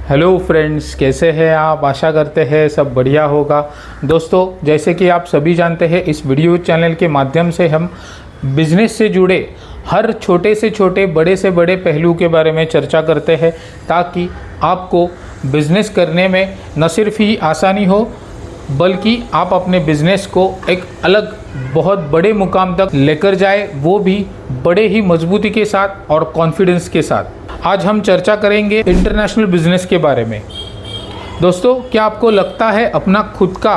Hello friends, कैसे हैं आप? आशा करते हैं सब बढ़िया होगा। दोस्तों, जैसे कि आप सभी जानते हैं, इस वीडियो चैनल के माध्यम से हम बिज़नेस से जुड़े हर छोटे से छोटे, बड़े से बड़े पहलू के बारे में चर्चा करते हैं, ताकि आपको बिज़नेस करने में न सिर्फ ही आसानी हो, बल्कि आप अपने बिज़नेस को एक अलग बहुत बड़े मुकाम तक लेकर जाए, वो भी बड़े ही मजबूती के साथ और कॉन्फिडेंस के साथ। आज हम चर्चा करेंगे इंटरनेशनल बिजनेस के बारे में। दोस्तों, क्या आपको लगता है अपना खुद का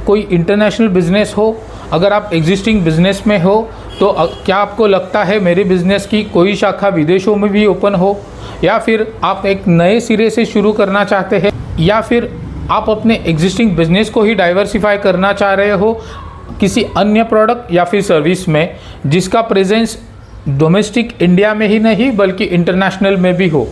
कोई इंटरनेशनल बिजनेस हो? अगर आप एग्जिस्टिंग बिजनेस में हो तो क्या आपको लगता है मेरे बिजनेस की कोई शाखा विदेशों में भी ओपन हो, या फिर आप एक नए सिरे से शुरू करना चाहते हैं, या फिर आप अपने एग्जिस्टिंग बिजनेस को ही डाइवर्सिफाई करना चाह रहे हो किसी अन्य प्रोडक्ट या फिर सर्विस में, जिसका प्रेजेंस डोमेस्टिक इंडिया में ही नहीं बल्कि इंटरनेशनल में भी हो।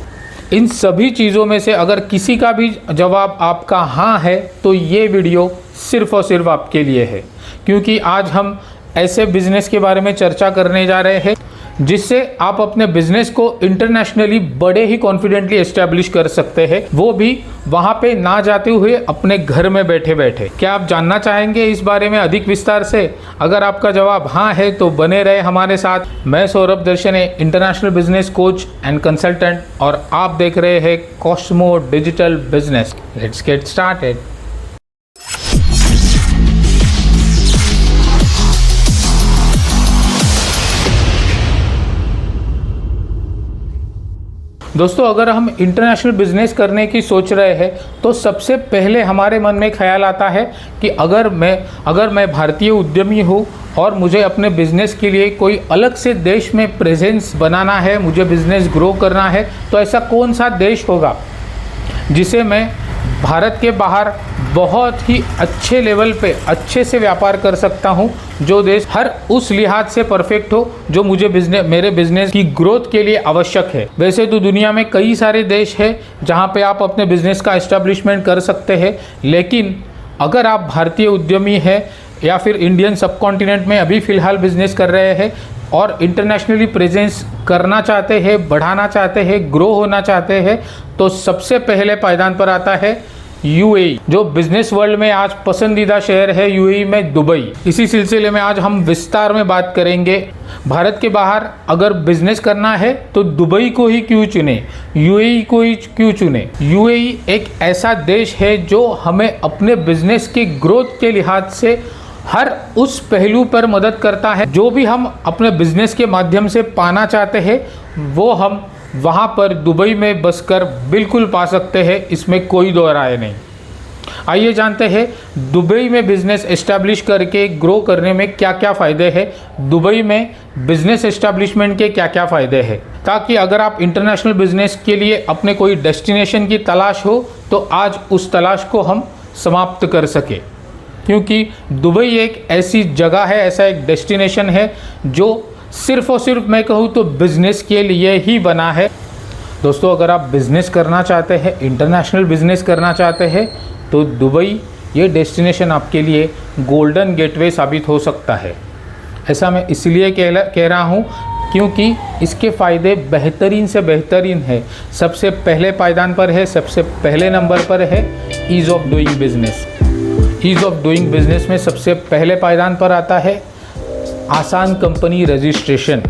इन सभी चीज़ों में से अगर किसी का भी जवाब आपका हाँ है तो ये वीडियो सिर्फ़ और सिर्फ आपके लिए है, क्योंकि आज हम ऐसे बिजनेस के बारे में चर्चा करने जा रहे हैं जिससे आप अपने बिजनेस को इंटरनेशनली बड़े ही कॉन्फिडेंटली एस्टैब्लिश कर सकते हैं, वो भी वहाँ पे ना जाते हुए अपने घर में बैठे बैठे। क्या आप जानना चाहेंगे इस बारे में अधिक विस्तार से? अगर आपका जवाब हाँ है तो बने रहे हमारे साथ। मैं सौरभ दर्शने, international business coach and consultant, और आप देख रहे हैं Cosmo digital business. Let's get started. दोस्तों, अगर हम इंटरनेशनल बिजनेस करने की सोच रहे हैं तो सबसे पहले हमारे मन में ख्याल आता है कि अगर मैं भारतीय उद्यमी हूँ और मुझे अपने बिजनेस के लिए कोई अलग से देश में प्रेजेंस बनाना है, मुझे बिजनेस ग्रो करना है, तो ऐसा कौन सा देश होगा जिसे मैं भारत के बाहर बहुत ही अच्छे लेवल पे अच्छे से व्यापार कर सकता हूं, जो देश हर उस लिहाज से परफेक्ट हो जो मुझे मेरे बिजनेस की ग्रोथ के लिए आवश्यक है। वैसे तो दुनिया में कई सारे देश हैं जहां पे आप अपने बिजनेस का एस्टेब्लिशमेंट कर सकते हैं, लेकिन अगर आप भारतीय उद्यमी हैं या फिर इंडियन सब कॉन्टिनेंट में अभी फ़िलहाल बिजनेस कर रहे हैं और इंटरनेशनली प्रेजेंस करना चाहते हैं, बढ़ाना चाहते हैं, ग्रो होना चाहते हैं, तो सबसे पहले पायदान पर आता है यूएई। जो बिजनेस वर्ल्ड में आज पसंदीदा शहर है यूएई में दुबई। इसी सिलसिले में आज हम विस्तार में बात करेंगे। भारत के बाहर अगर बिजनेस करना है तो दुबई को ही क्यों चुने, यूएई को ही क्यों चुने? यूएई एक ऐसा देश है जो हमें अपने बिजनेस की ग्रोथ के लिहाज से हर उस पहलू पर मदद करता है। जो भी हम अपने बिजनेस के माध्यम से पाना चाहते हैं वो हम वहाँ पर दुबई में बसकर बिल्कुल पा सकते हैं, इसमें कोई दो राय नहीं। आइए जानते हैं दुबई में बिजनेस एस्टैब्लिश करके ग्रो करने में क्या क्या फ़ायदे हैं, दुबई में बिजनेस एस्टैब्लिशमेंट के क्या क्या फ़ायदे हैं, ताकि अगर आप इंटरनेशनल बिजनेस के लिए अपने कोई डेस्टिनेशन की तलाश हो तो आज उस तलाश को हम समाप्त कर सके। क्योंकि दुबई एक ऐसी जगह है, ऐसा एक डेस्टिनेशन है जो सिर्फ़ और सिर्फ मैं कहूँ तो बिज़नेस के लिए ही बना है। दोस्तों, अगर आप बिज़नेस करना चाहते हैं, इंटरनेशनल बिज़नेस करना चाहते हैं, तो दुबई ये डेस्टिनेशन आपके लिए गोल्डन गेटवे साबित हो सकता है। ऐसा मैं इसलिए कह रहा हूँ क्योंकि इसके फ़ायदे बेहतरीन से बेहतरीन है। सबसे पहले पायदान पर है, सबसे पहले नंबर पर है ease of doing business. Ease of doing business में सबसे पहले पायदान पर आता है आसान company registration.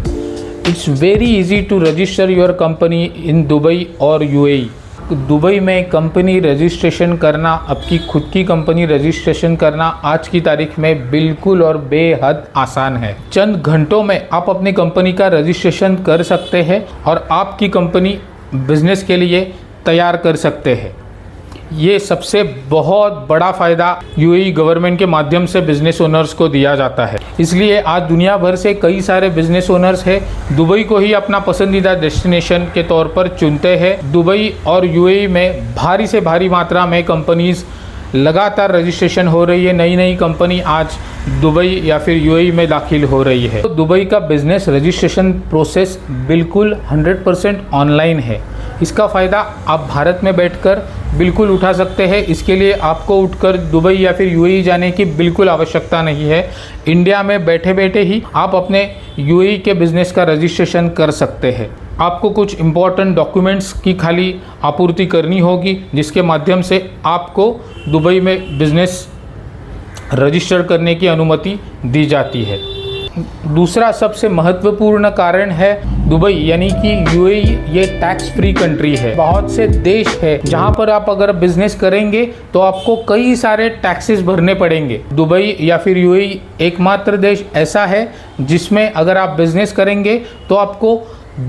It's very easy to register your company in Dubai और यूएई। दुबई में कंपनी रजिस्ट्रेशन करना, आपकी खुद की कंपनी रजिस्ट्रेशन करना आज की तारीख में बिल्कुल और बेहद आसान है। चंद घंटों में आप अपनी कंपनी का रजिस्ट्रेशन कर सकते हैं और आपकी कंपनी बिजनेस के लिए तैयार कर सकते हैं। ये सबसे बहुत बड़ा फ़ायदा यूएई गवर्नमेंट के माध्यम से बिज़नेस ओनर्स को दिया जाता है। इसलिए आज दुनिया भर से कई सारे बिज़नेस ओनर्स हैं दुबई को ही अपना पसंदीदा डेस्टिनेशन के तौर पर चुनते हैं। दुबई और यूएई में भारी से भारी मात्रा में कंपनीज़ लगातार रजिस्ट्रेशन हो रही है। नई नई कंपनी आज दुबई या फिर यूएई में दाखिल हो रही है। तो दुबई का बिज़नेस रजिस्ट्रेशन प्रोसेस बिल्कुल 100% ऑनलाइन है। इसका फ़ायदा आप भारत में बैठकर बिल्कुल उठा सकते हैं। इसके लिए आपको उठकर दुबई या फिर यूएई जाने की बिल्कुल आवश्यकता नहीं है। इंडिया में बैठे बैठे ही आप अपने यूएई के बिज़नेस का रजिस्ट्रेशन कर सकते हैं। आपको कुछ इम्पोर्टेंट डॉक्यूमेंट्स की खाली आपूर्ति करनी होगी, जिसके माध्यम से आपको दुबई में बिजनेस रजिस्टर करने की अनुमति दी जाती है। दूसरा सबसे महत्वपूर्ण कारण है दुबई यानी कि यूएई, ये टैक्स फ्री कंट्री है। बहुत से देश है जहां पर आप अगर बिजनेस करेंगे तो आपको कई सारे टैक्सेस भरने पड़ेंगे। दुबई या फिर यूएई एकमात्र देश ऐसा है जिसमें अगर आप बिजनेस करेंगे तो आपको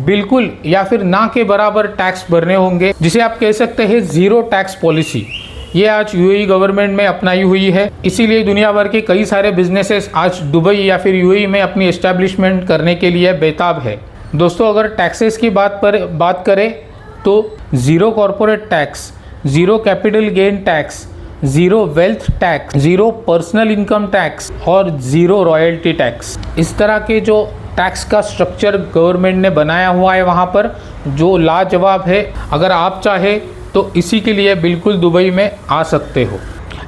बिल्कुल या फिर ना के बराबर टैक्स भरने होंगे, जिसे आप कह सकते हैं ज़ीरो टैक्स पॉलिसी। ये आज यूएई गवर्नमेंट में अपनाई हुई है, इसीलिए दुनिया भर के कई सारे बिजनेसेस आज दुबई या फिर यूएई में अपनी एस्टैब्लिशमेंट करने के लिए बेताब है। दोस्तों, अगर टैक्सेस की बात करें तो zero corporate tax, zero capital gain tax, zero wealth tax, zero personal income tax और ज़ीरो रॉयल्टी टैक्स, इस तरह के जो टैक्स का स्ट्रक्चर गवर्नमेंट ने बनाया हुआ है वहाँ पर, जो लाजवाब है। अगर आप चाहे तो इसी के लिए बिल्कुल दुबई में आ सकते हो।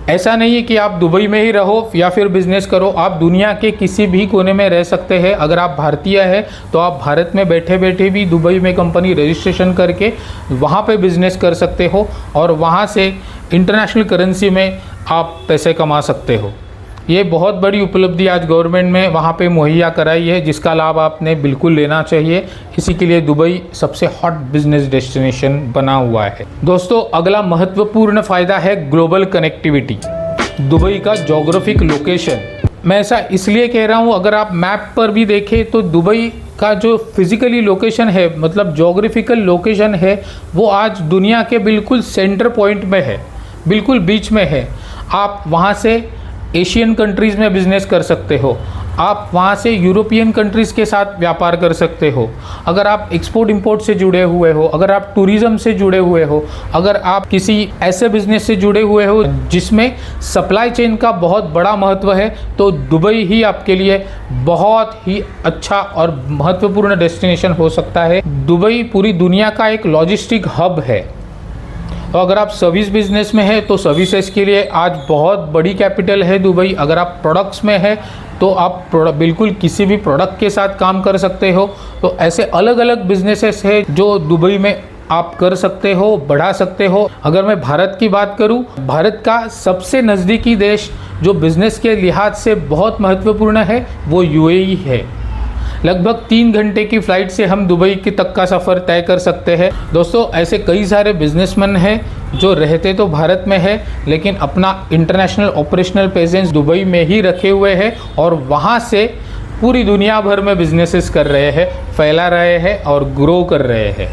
ऐसा नहीं है कि आप दुबई में ही रहो या फिर बिजनेस करो, आप दुनिया के किसी भी कोने में रह सकते हैं। अगर आप भारतीय हैं तो आप भारत में बैठे बैठे भी दुबई में कंपनी रजिस्ट्रेशन करके वहाँ पे बिजनेस कर सकते हो और वहाँ से इंटरनेशनल करेंसी में आप पैसे कमा सकते हो। ये बहुत बड़ी उपलब्धि आज गवर्नमेंट में वहाँ पे मुहैया कराई है, जिसका लाभ आपने बिल्कुल लेना चाहिए। इसी के लिए दुबई सबसे हॉट बिजनेस डेस्टिनेशन बना हुआ है। दोस्तों, अगला महत्वपूर्ण फ़ायदा है ग्लोबल कनेक्टिविटी। दुबई का जोग्राफिक लोकेशन, मैं ऐसा इसलिए कह रहा हूँ, अगर आप मैप पर भी देखें तो दुबई का जो फिज़िकली लोकेशन है, मतलब जोग्राफिकल लोकेशन है, वो आज दुनिया के बिल्कुल सेंटर पॉइंट में है, बिल्कुल बीच में है। आप वहाँ से एशियन कंट्रीज़ में बिज़नेस कर सकते हो, आप वहाँ से यूरोपियन कंट्रीज़ के साथ व्यापार कर सकते हो। अगर आप एक्सपोर्ट इंपोर्ट से जुड़े हुए हो, अगर आप टूरिज़्म से जुड़े हुए हो, अगर आप किसी ऐसे बिज़नेस से जुड़े हुए हो जिसमें सप्लाई चेन का बहुत बड़ा महत्व है, तो दुबई ही आपके लिए बहुत ही अच्छा और महत्वपूर्ण डेस्टिनेशन हो सकता है। दुबई पूरी दुनिया का एक लॉजिस्टिक हब है। तो अगर आप सर्विस बिजनेस में है तो सर्विसेज के लिए आज बहुत बड़ी कैपिटल है दुबई। अगर आप प्रोडक्ट्स में है तो आप बिल्कुल किसी भी प्रोडक्ट के साथ काम कर सकते हो। तो ऐसे अलग अलग बिजनेसेस है जो दुबई में आप कर सकते हो, बढ़ा सकते हो। अगर मैं भारत की बात करूं, भारत का सबसे नज़दीकी देश जो बिज़नेस के लिहाज से बहुत महत्वपूर्ण है वो यूएई है। लगभग 3 घंटे की फ़्लाइट से हम दुबई की तक का सफ़र तय कर सकते हैं। दोस्तों, ऐसे कई सारे बिजनेसमैन हैं जो रहते तो भारत में है लेकिन अपना इंटरनेशनल ऑपरेशनल प्रेजेंस दुबई में ही रखे हुए हैं और वहाँ से पूरी दुनिया भर में बिजनेसेस कर रहे हैं, फैला रहे हैं और ग्रो कर रहे हैं।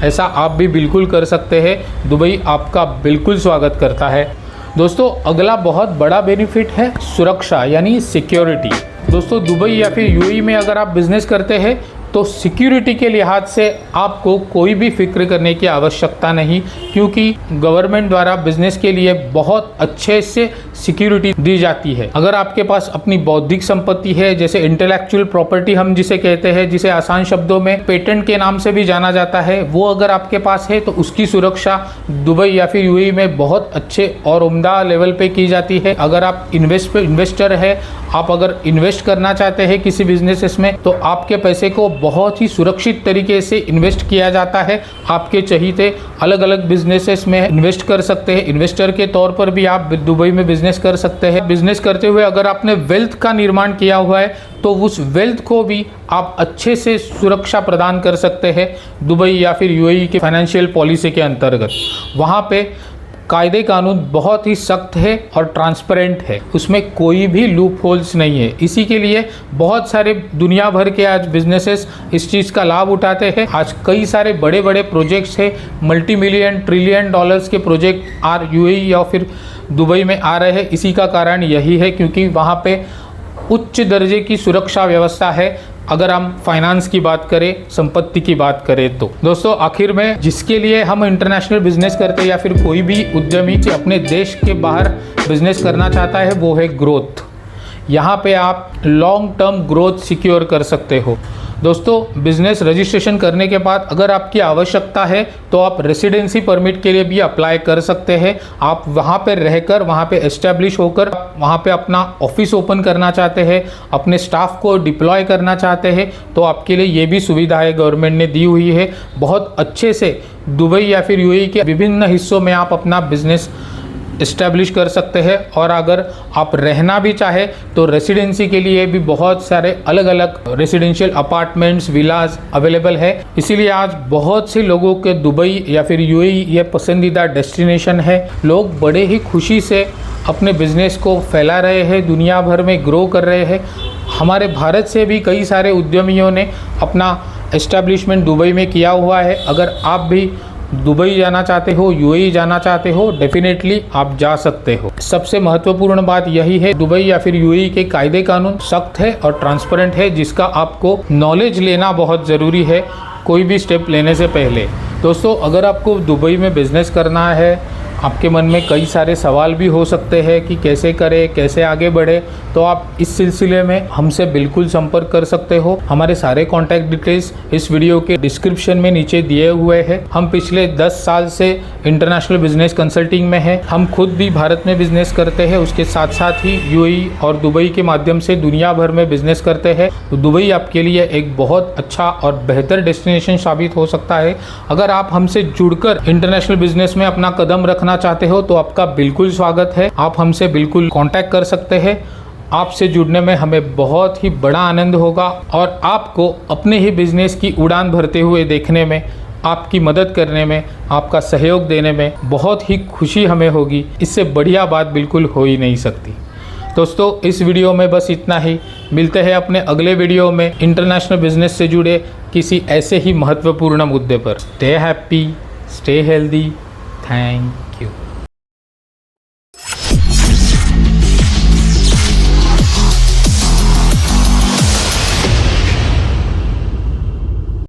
ऐसा आप भी बिल्कुल कर सकते हैं। दुबई आपका बिल्कुल स्वागत करता है। दोस्तों, अगला बहुत बड़ा बेनिफिट है सुरक्षा यानी सिक्योरिटी। दोस्तों, दुबई या फिर यूएई में अगर आप बिज़नेस करते हैं तो सिक्योरिटी के लिहाज से आपको कोई भी फिक्र करने की आवश्यकता नहीं, क्योंकि गवर्नमेंट द्वारा बिजनेस के लिए बहुत अच्छे से सिक्योरिटी दी जाती है। अगर आपके पास अपनी बौद्धिक संपत्ति है, जैसे इंटेलेक्चुअल प्रॉपर्टी हम जिसे कहते हैं, जिसे आसान शब्दों में पेटेंट के नाम से भी जाना जाता है, वो अगर आपके पास है तो उसकी सुरक्षा दुबई या फिर यूएई में बहुत अच्छे और उम्दा लेवल पे की जाती है। अगर आप इन्वेस्टर है, आप अगर इन्वेस्ट करना चाहते हैं किसी बिजनेस में, तो आपके पैसे को बहुत ही सुरक्षित तरीके से इन्वेस्ट किया जाता है। आपके चहीते अलग अलग बिजनेसेस में इन्वेस्ट कर सकते हैं। इन्वेस्टर के तौर पर भी आप दुबई में बिजनेस कर सकते हैं। बिजनेस करते हुए अगर आपने वेल्थ का निर्माण किया हुआ है तो उस वेल्थ को भी आप अच्छे से सुरक्षा प्रदान कर सकते हैं दुबई या फिर यूएई के फाइनेंशियल पॉलिसी के अंतर्गत। वहाँ पे कायदे कानून बहुत ही सख्त है और ट्रांसपेरेंट है, उसमें कोई भी लूप होल्स नहीं है। इसी के लिए बहुत सारे दुनिया भर के आज बिजनेसेस इस चीज़ का लाभ उठाते हैं। आज कई सारे बड़े बड़े प्रोजेक्ट्स हैं, मल्टी मिलियन ट्रिलियन डॉलर्स के प्रोजेक्ट यूएई या फिर दुबई में आ रहे हैं। इसी का कारण यही है क्योंकि वहाँ पे उच्च दर्जे की सुरक्षा व्यवस्था है। अगर हम फाइनेंस की बात करें, संपत्ति की बात करें तो दोस्तों, आखिर में जिसके लिए हम इंटरनेशनल बिजनेस करते हैं या फिर कोई भी उद्यमी अपने देश के बाहर बिजनेस करना चाहता है, वो है ग्रोथ। यहाँ पे आप लॉन्ग टर्म ग्रोथ सिक्योर कर सकते हो। दोस्तों, बिजनेस रजिस्ट्रेशन करने के बाद अगर आपकी आवश्यकता है तो आप रेसिडेंसी परमिट के लिए भी अप्लाई कर सकते हैं। आप वहाँ पे रहकर, वहाँ पे एस्टेब्लिश होकर, वहाँ पे अपना ऑफिस ओपन करना चाहते हैं, अपने स्टाफ को डिप्लॉय करना चाहते हैं, तो आपके लिए ये भी सुविधाएं गवर्नमेंट ने दी हुई है। बहुत अच्छे से दुबई या फिर यूएई के विभिन्न हिस्सों में आप अपना बिजनेस इस्टेब्लिश कर सकते हैं। और अगर आप रहना भी चाहे तो रेसिडेंसी के लिए भी बहुत सारे अलग अलग रेसिडेंशियल अपार्टमेंट्स, विलाज अवेलेबल है। इसीलिए आज बहुत से लोगों के दुबई या फिर यूएई ये पसंदीदा डेस्टिनेशन है। लोग बड़े ही खुशी से अपने बिजनेस को फैला रहे हैं, दुनिया भर में ग्रो कर रहे हैं। हमारे भारत से भी कई सारे उद्यमियों ने अपना एस्टेब्लिशमेंट दुबई में किया हुआ है। अगर आप भी दुबई जाना चाहते हो, यूएई जाना चाहते हो, डेफिनेटली आप जा सकते हो। सबसे महत्वपूर्ण बात यही है, दुबई या फिर यूएई के कायदे कानून सख्त है और ट्रांसपेरेंट है, जिसका आपको नॉलेज लेना बहुत ज़रूरी है कोई भी स्टेप लेने से पहले। दोस्तों, अगर आपको दुबई में बिजनेस करना है, आपके मन में कई सारे सवाल भी हो सकते हैं कि कैसे करें, कैसे आगे बढ़े, तो आप इस सिलसिले में हमसे बिल्कुल संपर्क कर सकते हो। हमारे सारे कॉन्टैक्ट डिटेल्स इस वीडियो के डिस्क्रिप्शन में नीचे दिए हुए हैं। हम पिछले 10 साल से इंटरनेशनल बिजनेस कंसल्टिंग में हैं। हम खुद भी भारत में बिजनेस करते हैं, उसके साथ साथ ही यूएई और दुबई के माध्यम से दुनिया भर में बिजनेस करते हैं। तो दुबई आपके लिए एक बहुत अच्छा और बेहतर डेस्टिनेशन साबित हो सकता है। अगर आप हमसे जुड़कर इंटरनेशनल बिजनेस में अपना कदम रखना चाहते हो तो आपका बिल्कुल स्वागत है। आप हमसे बिल्कुल कांटेक्ट कर सकते हैं। आपसे जुड़ने में हमें बहुत ही बड़ा आनंद होगा और आपको अपने ही बिजनेस की उड़ान भरते हुए देखने में, आपकी मदद करने में, आपका सहयोग देने में बहुत ही खुशी हमें होगी। इससे बढ़िया बात बिल्कुल हो ही नहीं सकती। दोस्तों, इस वीडियो में बस इतना ही। मिलते हैं अपने अगले वीडियो में इंटरनेशनल बिजनेस से जुड़े किसी ऐसे ही महत्वपूर्ण मुद्दे पर। Stay happy, stay healthy. Thank